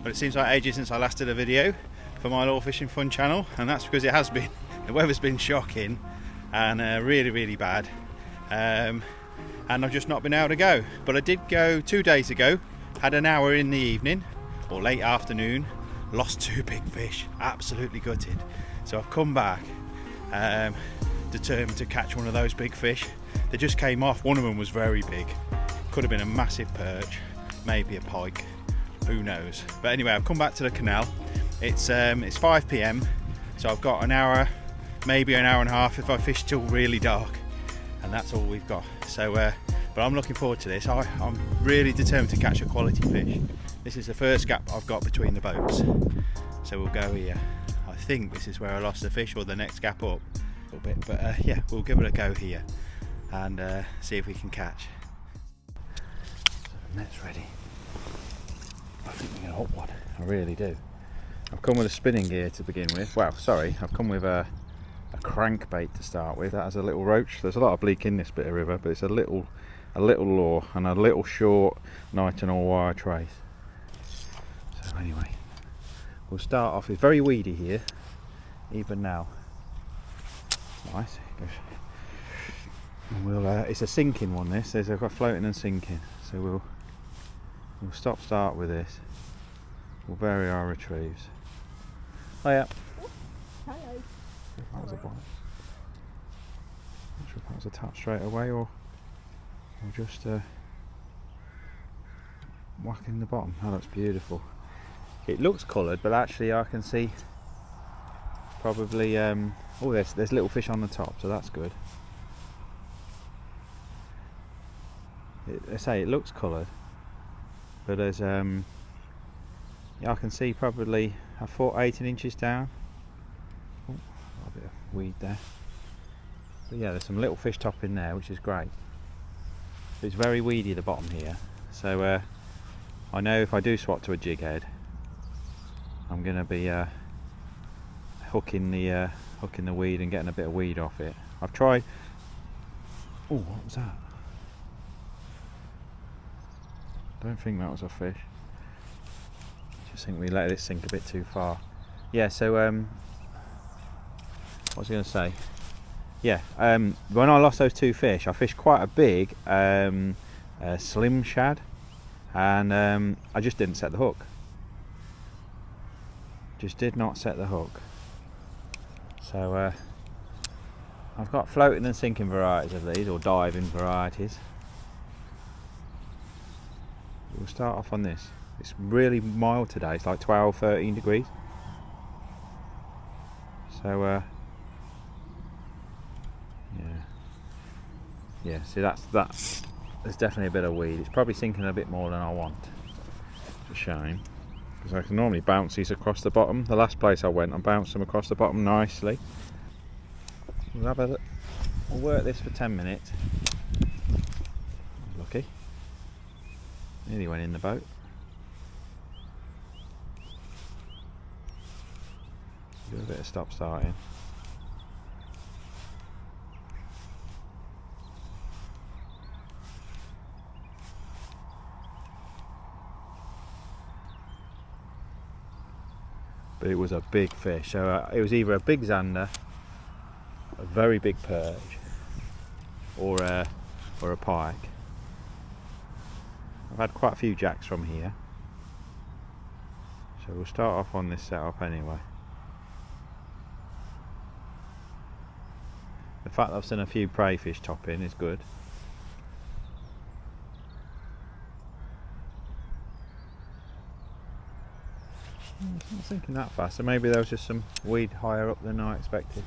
but it seems like ages since I last did a video for my Lure Fishing Fun channel, and that's because it has been, the weather's been shocking and really bad, and I've just not been able to go. But I did go 2 days ago, had an hour in the evening or late afternoon, lost 2 big fish, absolutely gutted. So I've come back determined to catch one of those big fish. They just came off. One of them was very big, could have been a massive perch, maybe a pike, who knows. But anyway, I've come back to the canal. It's 5 p.m, so I've got an hour, maybe an hour and a half if I fish till really dark, and that's all we've got. So but I'm looking forward to this. I'm really determined to catch a quality fish. This is the first gap I've got between the boats, so we'll go here. I think this is where I lost the fish, or the next gap up a little bit, but yeah, we'll give it a go here and see if we can catch. So the net's ready. I think we're going to hook one, I really do. I've come with a spinning gear to begin with. Well, sorry, I've come with a crankbait to start with. That has a little roach. There's a lot of bleak in this bit of river, but it's a little lure and a little short nitinol wire trace. So anyway, we'll start off. It's very weedy here, even now. Nice. And we'll. It's a sinking one. This. I've got floating and sinking. So we'll start with this. We'll vary our retrieves. Oh yeah. Hello. If that was a bite. Not sure if that was a tap straight away or just whacking the bottom. That looks beautiful. It looks coloured, but actually I can see probably oh, there's little fish on the top, so that's good. I say it looks coloured, but there's yeah, I can see probably a foot 18 inches down. Oh, a bit of weed there. But yeah, there's some little fish top in there, which is great. It's very weedy the bottom here, so I know if I do swat to a jig head, I'm going to be hooking the weed and getting a bit of weed off it. I've tried. Oh, what was that? Don't think that was a fish. I just think we let it sink a bit too far. Yeah, so what was I going to say? Yeah, when I lost those 2 fish, I fished quite a big slim shad, and I just didn't set the hook. Just did not set the hook. So I've got floating and sinking varieties of these, or diving varieties. We'll start off on this. It's really mild today, it's like 12-13 degrees. So yeah, see that's there's definitely a bit of weed. It's probably sinking a bit more than I want. It's a shame, because I can normally bounce these across the bottom. The last place I went, I bounced them across the bottom nicely. We'll work this for 10 minutes. Lucky. Nearly went in the boat. Do a bit of stop starting. But it was a big fish, so it was either a big zander, a very big perch, or a pike. I've had quite a few jacks from here, so we'll start off on this setup anyway. The fact that I've seen a few prey fish top in is good. It's not sinking that fast, so maybe there was just some weed higher up than I expected.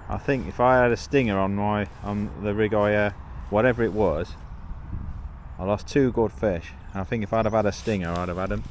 I think if I had a stinger on the rig whatever it was, I lost 2 good fish. I think if I'd have had a stinger, I'd have had them,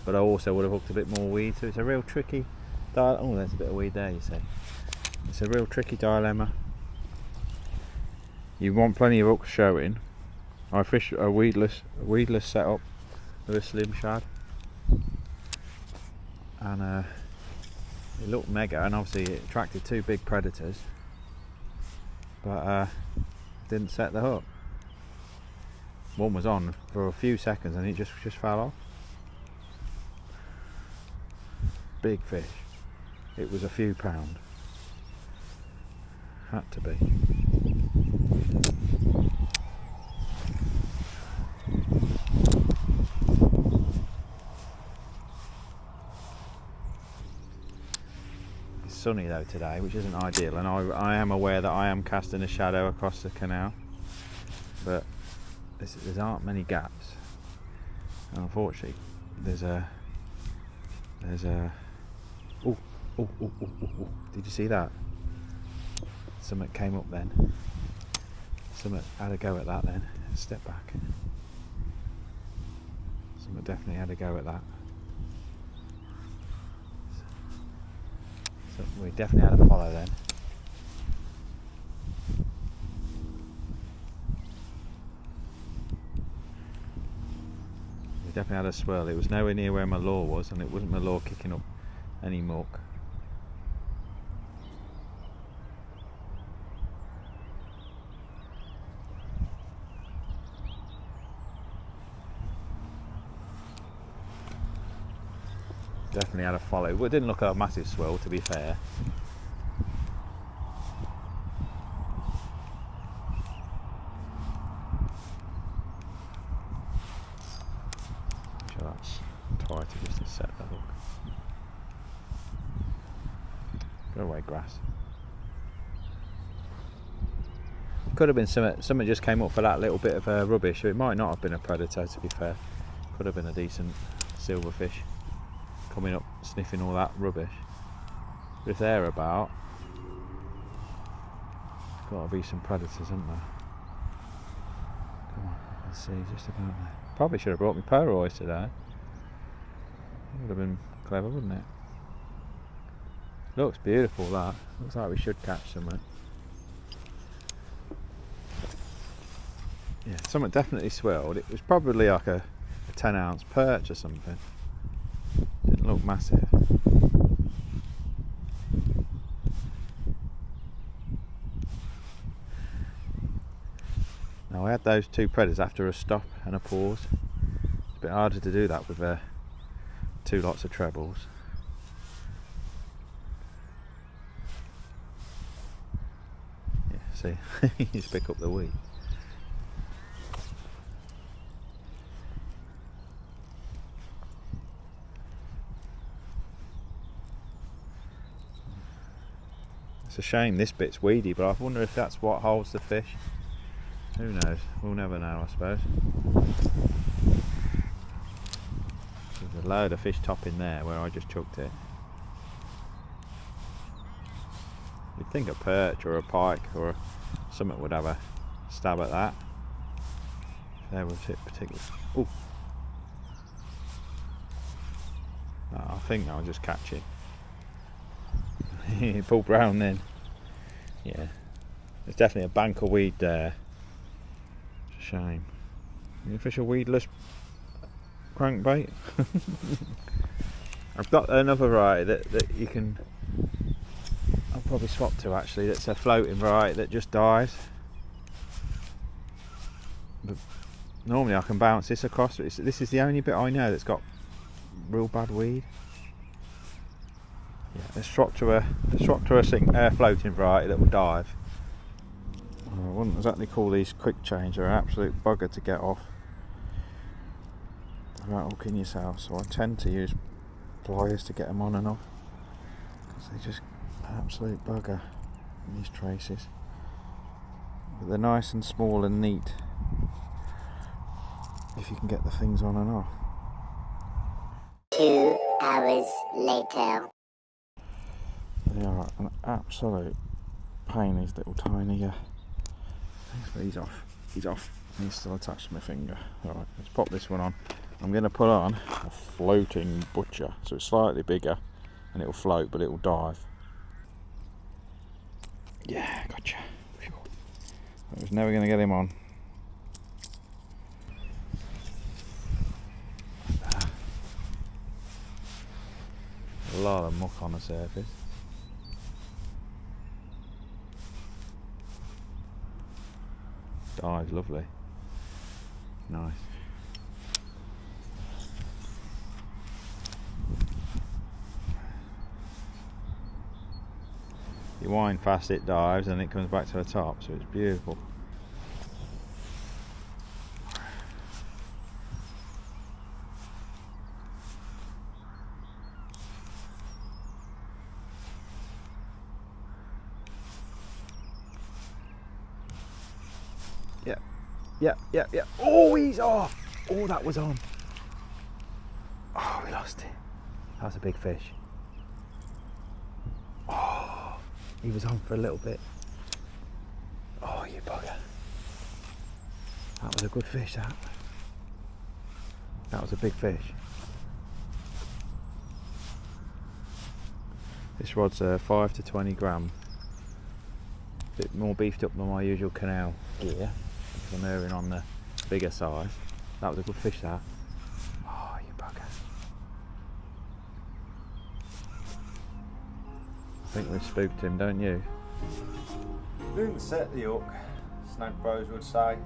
but I also would have hooked a bit more weed. So it's a real tricky oh, there's a bit of weed there, you see. It's a real tricky dilemma. You want plenty of hooks showing. I fish a weedless setup with a slim shad. and it looked mega, and obviously it attracted two big predators, but didn't set the hook. One was on for a few seconds and it just fell off. Big fish. It was a few pound. Had to be. It's sunny though today, which isn't ideal, and I am aware that I am casting a shadow across the canal, but there aren't many gaps, and unfortunately there's a oh, did you see that? Something came up then. Something had a go at that then. Step back. Something definitely had a go at that. So we definitely had a follow then. We definitely had a swirl. It was nowhere near where my lure was, and it wasn't my lure kicking up any muck. Definitely had a follow. It didn't look like a massive swirl, to be fair. I'm sure that's tighter just to set the hook. Go away, grass. Could have been something just came up for that little bit of rubbish. It might not have been a predator, to be fair. Could have been a decent silverfish coming up sniffing all that rubbish. But if they're about, there's got to be some predators, isn't there? Come on, let's see, just about there. Probably should have brought me polaroids today. It would have been clever, wouldn't it? Looks beautiful, that. Looks like we should catch something. Yeah, something definitely swirled. It was probably like a 10-ounce perch or something. Didn't look massive. Now I had those two predators after a stop and a pause. It's a bit harder to do that with two lots of trebles. Yeah, see, you just pick up the weed. It's a shame this bit's weedy, but I wonder if that's what holds the fish. Who knows? We'll never know, I suppose. There's a load of fish top in there where I just chucked it. You'd think a perch or a pike or something would have a stab at that. If they were particularly. Ooh. No, I think I'll just catch it. Pull round then. Yeah, there's definitely a bank of weed there. It's a shame. You fish a weedless crankbait? I've got another variety that you can. I'll probably swap to actually. That's a floating variety that just dies. But normally I can bounce this across. But this is the only bit I know that's got real bad weed. Yeah, let's swap to a floating variety that will dive. I wouldn't exactly call these quick change. They're an absolute bugger to get off without hooking yourself. So I tend to use pliers to get them on and off because they're just absolute bugger in these traces. But they're nice and small and neat if you can get the things on and off. 2 hours later. They are an absolute pain, these little tiny things, but he's off. He's off. He's still attached to my finger. Alright, let's pop this one on. I'm going to put on a floating butcher, so it's slightly bigger and it'll float but it'll dive. Yeah, gotcha. I was never going to get him on. a lot of muck on the surface. Dive's lovely. Nice. You wind fast, it dives, and it comes back to the top, so it's beautiful. Yeah. Oh, he's off! Oh, that was on. Oh, we lost it. That was a big fish. Oh, he was on for a little bit. Oh, you bugger. That was a good fish, that. That was a big fish. This rod's 5 to 20 gram. A bit more beefed up than my usual Canal gear. I'm erring on the bigger size. That was a good fish, that. Oh, you bugger. I think we've spooked him, don't you? Didn't set the hook, snag bros would say.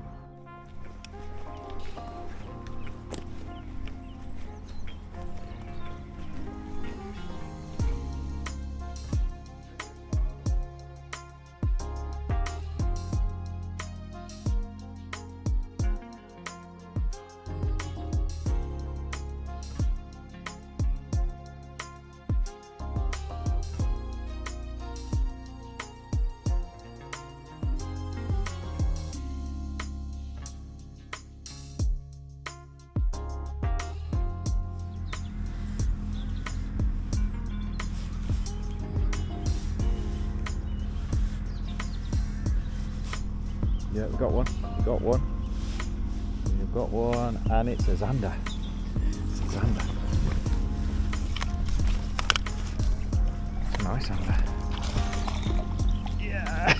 Yeah, we've got one. We've got one. We've got one, and it's a zander. It's a zander. It's a nice zander. Yeah!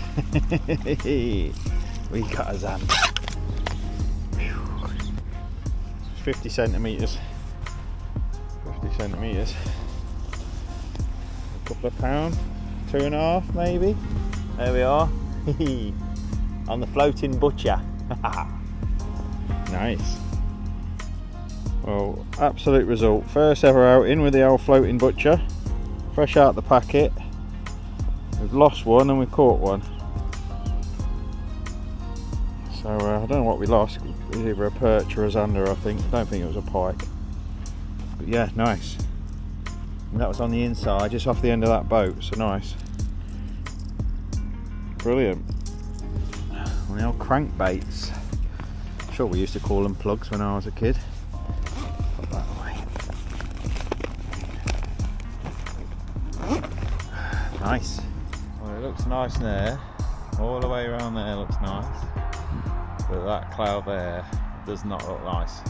We got a zander. 50 centimetres. 50 centimetres. A couple of pound. 2.5 maybe. There we are. On the floating butcher. Nice. Well, absolute result. First ever outing with the old floating butcher. Fresh out the packet. We've lost one and we've caught one. So I don't know what we lost. It was either a perch or a zander, I think. I don't think it was a pike. But yeah, nice. And that was on the inside, just off the end of that boat, so nice. Brilliant. On the old crankbaits. Sure, we used to call them plugs when I was a kid. Put that away. Nice. Well, it looks nice there. All the way around there looks nice. But that cloud there does not look nice.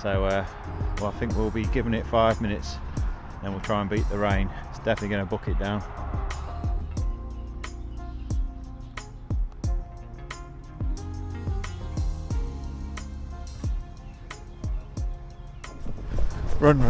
So, well, I think we'll be giving it 5 minutes. Then we'll try and beat the rain. It's definitely going to book it down. Run.